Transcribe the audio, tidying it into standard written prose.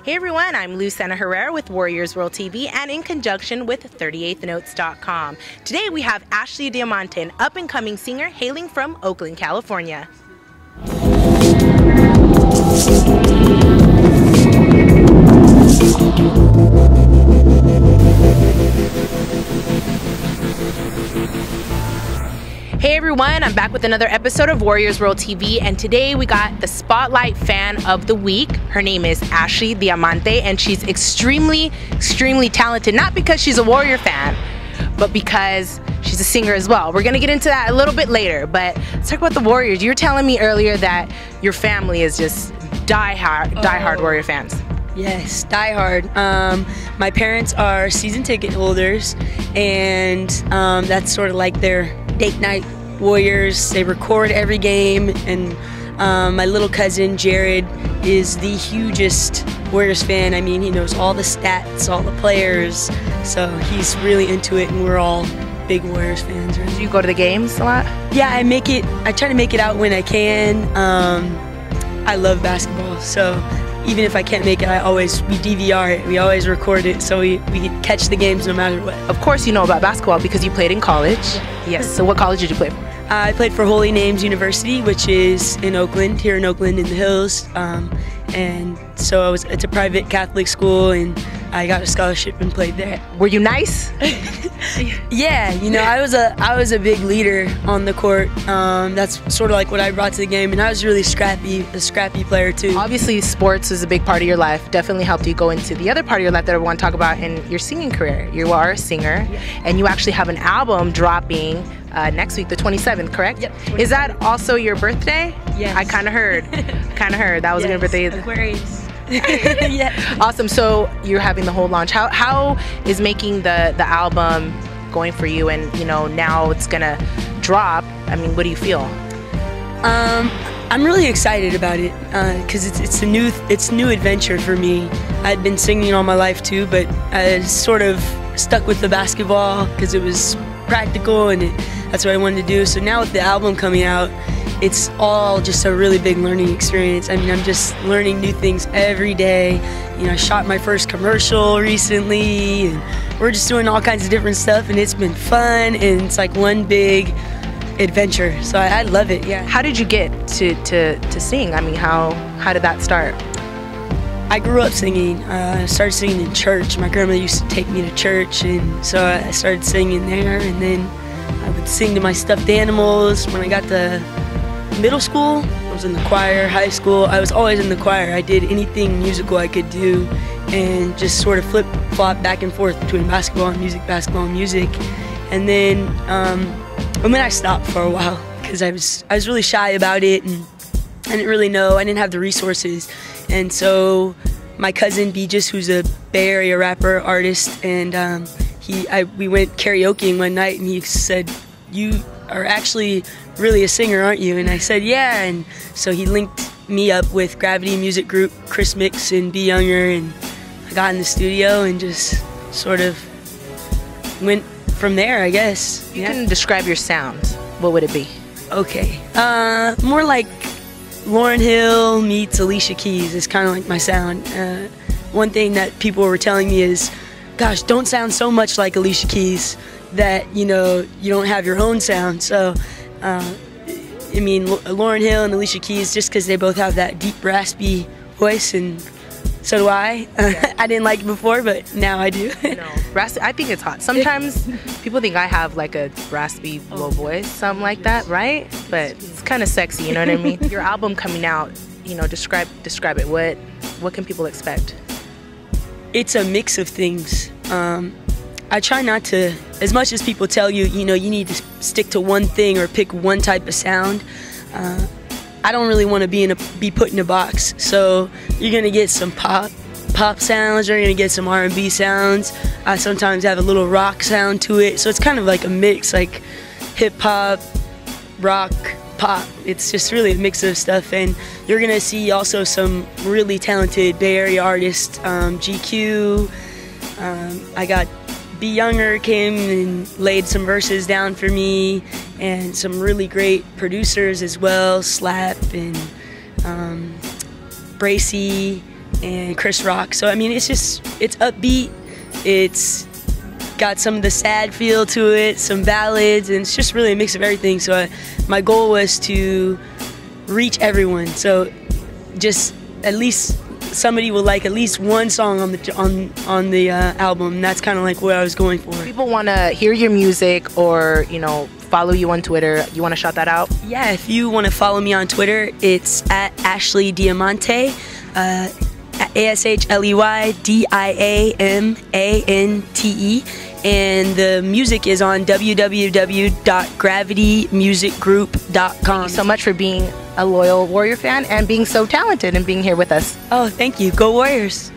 Hey everyone, I'm Lucena Herrera with WarriorsWorld TV and in conjunction with 38thnotes.com. Today we have Ashley Diamante, an up-and-coming singer hailing from Oakland, California. Hey everyone, I'm back with another episode of WarriorsWorld TV, and today we got the Spotlight Fan of the Week. Her name is Ashley Diamante, and she's extremely talented, not because she's a Warrior fan, but because she's a singer as well. We're gonna get into that a little bit later, but let's talk about the Warriors. You were telling me earlier that your family is just die-hard Warrior fans. Yes, die-hard. My parents are season ticket holders, and that's sort of like their date night Warriors. They record every game, and my little cousin Jared is the hugest Warriors fan. I mean, he knows all the stats, all the players, so he's really into it, and we're all big Warriors fans. Right? Do you go to the games a lot? Yeah, I try to make it out when I can. I love basketball, so even if I can't make it, we DVR it. We always record it, so we catch the games no matter what. Of course you know about basketball because you played in college. Yes, so what college did you play for? I played for Holy Names University, which is in Oakland, here in Oakland in the hills. And so it's a private Catholic school, and I got a scholarship and played there. Were you nice? Yeah, you know, I was a big leader on the court. That's sort of like what I brought to the game, and I was really a scrappy player too. Obviously, sports is a big part of your life. Definitely helped you go into the other part of your life that I want to talk about in your singing career. You are a singer, and you actually have an album dropping next week, the 27th, correct? Yep. 27th. Is that also your birthday? Yes. I kind of heard. That was your birthday. Aquarius. Yeah. Awesome. So you're having the whole launch. How is making the album going for you? And you know, now it's gonna drop. I mean, what do you feel? I'm really excited about it because it's a new adventure for me. I'd been singing all my life too, but I sort of stuck with the basketball because it was practical and that's what I wanted to do. So now with the album coming out, it's all just a really big learning experience. I mean, I'm just learning new things every day. You know, I shot my first commercial recently, and we're just doing all kinds of different stuff, and it's been fun, and it's like one big adventure. So I love it, yeah. How did you get to sing? I mean, how did that start? I grew up singing. I started singing in church. My grandmother used to take me to church, and so I started singing there, and then I would sing to my stuffed animals. When I got to middle school, I was in the choir. High school, I was always in the choir. I did anything musical I could do and just sort of flip-flop back and forth between basketball and music. And then I stopped for a while because I was really shy about it, and I didn't really know. I didn't have the resources. And so my cousin Beegis, who's a Bay Area rapper, artist, and we went karaokeing one night, and he said, "You are actually really a singer, aren't you?" And I said, "Yeah." And so he linked me up with Gravity Music Group, Chris Mix and Be Younger, and I got in the studio and just sort of went from there, I guess. You can describe your sound. What would it be? Okay, more like Lauryn Hill meets Alicia Keys is kind of like my sound. One thing that people were telling me is, gosh, don't sound so much like Alicia Keys that, you know, you don't have your own sound. So, I mean, Lauryn Hill and Alicia Keys, just because they both have that deep, raspy voice, and so do I. I didn't like it before, but now I do. No, raspy, I think it's hot. Sometimes people think I have like a raspy low voice, something like that, right? But it's kind of sexy, you know what I mean? Your album coming out, you know, describe it. What can people expect? It's a mix of things. I try not to, as much as people tell you, you know, you need to stick to one thing or pick one type of sound. I don't really want to be put in a box. So you're gonna get some pop sounds. You're gonna get some R&B sounds. I sometimes have a little rock sound to it. So it's kind of like a mix, like hip hop, rock, pop. It's just really a mix of stuff. And you're gonna see also some really talented Bay Area artists. GQ. I got Be Younger came and laid some verses down for me, and some really great producers as well, Slap and Bracy and Chris Rock. So I mean, it's upbeat. It's got some of the sad feel to it, some ballads, and it's just really a mix of everything. So my goal was to reach everyone. So just at least somebody will like at least one song on the album. And that's kind of like what I was going for. People want to hear your music or, you know, follow you on Twitter. You want to shout that out? Yeah, if you want to follow me on Twitter, it's at Ashley Diamante, AshleyDiamante, and the music is on www.gravitymusicgroup.com. Thank you so much for being a loyal Warrior fan and being so talented and being here with us. Oh, thank you. Go Warriors!